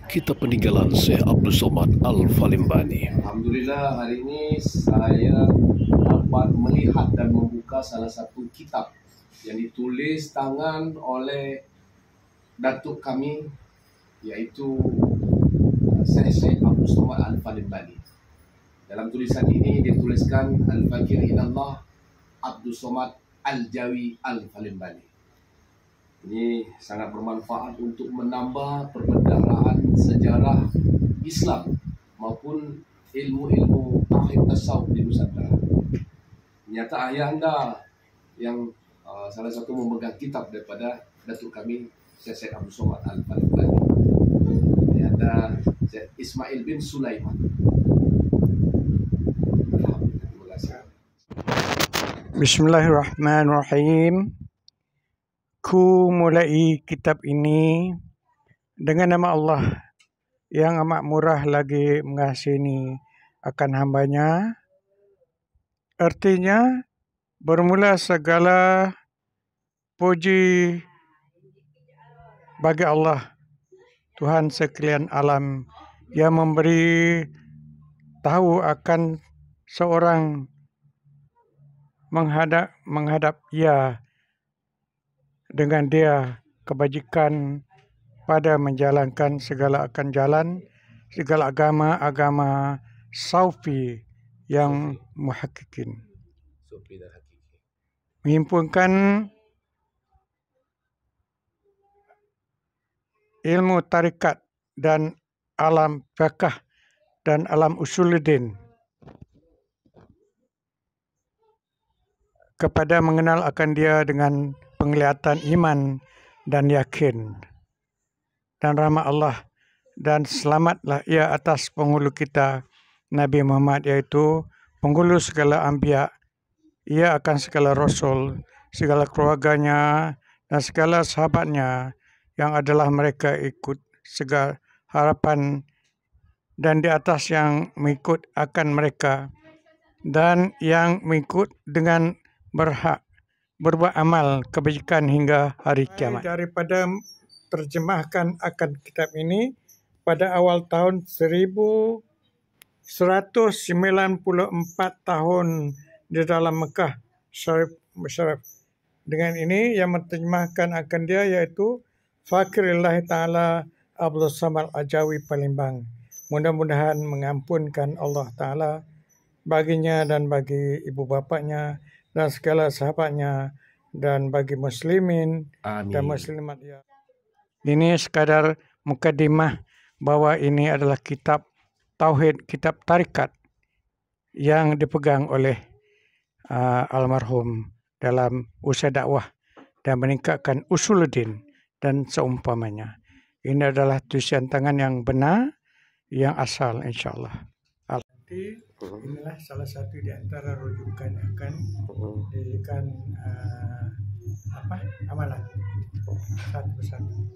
Kitab Peninggalan Syekh Abdul Somad Al-Falimbani. Alhamdulillah, hari ini saya dapat melihat dan membuka salah satu kitab yang ditulis tangan oleh datuk kami, yaitu Syekh Abdul Somad Al-Falimbani. Dalam tulisan ini dituliskan Al-Fakir Ilallah Abdul Somad Al-Jawi Al-Falimbani. Ini sangat bermanfaat untuk menambah perbendaharaan sejarah Islam maupun ilmu-ilmu tahlil tasawuf di Nusantara. Ternyata ayah anda yang salah satu memegang kitab daripada datuk kami Syekh Abdul Somad Al-Falimbani. Ini ada Syekh Ismail bin Sulaiman. Terima kasih. Bismillahirrahmanirrahim. Ku mulai kitab ini dengan nama Allah yang amat murah lagi mengasihi akan hambanya. Artinya, bermula segala puji bagi Allah, Tuhan sekalian alam, yang memberi tahu akan seorang menghadap ia dengan dia kebajikan pada menjalankan segala akan jalan segala agama Saufi yang muhakkikin, menghimpunkan ilmu tarikat dan alam fiqh dan alam usuluddin kepada mengenal akan dia dengan penglihatan iman dan yakin, dan rahmat Allah dan selamatlah ia atas penghulu kita Nabi Muhammad, yaitu penghulu segala anbiya, ia akan segala rasul, segala keluarganya dan segala sahabatnya yang adalah mereka ikut segala harapan, dan di atas yang mengikut akan mereka dan yang mengikut dengan berhak berbuat amal kebajikan hingga hari kiamat. Daripada terjemahkan akan kitab ini pada awal tahun 1194 tahun di dalam Mekah Syarif. Dengan ini yang menterjemahkan akan dia yaitu Fakirillahi Ta'ala Abdul Somad Al-Jawi Palembang. Mudah-mudahan mengampunkan Allah Ta'ala baginya dan bagi ibu bapanya dan segala sahabatnya dan bagi muslimin. Amin. Dan muslimat ya. Ini sekadar mukadimah bahwa ini adalah kitab tauhid, kitab tarikat yang dipegang oleh almarhum dalam usaha dakwah dan meningkatkan usuluddin dan seumpamanya. Ini adalah tulisan tangan yang benar, yang asal, insyaAllah. Inilah salah satu di antara rujukan yang akan dijadikan amalan satu persatu.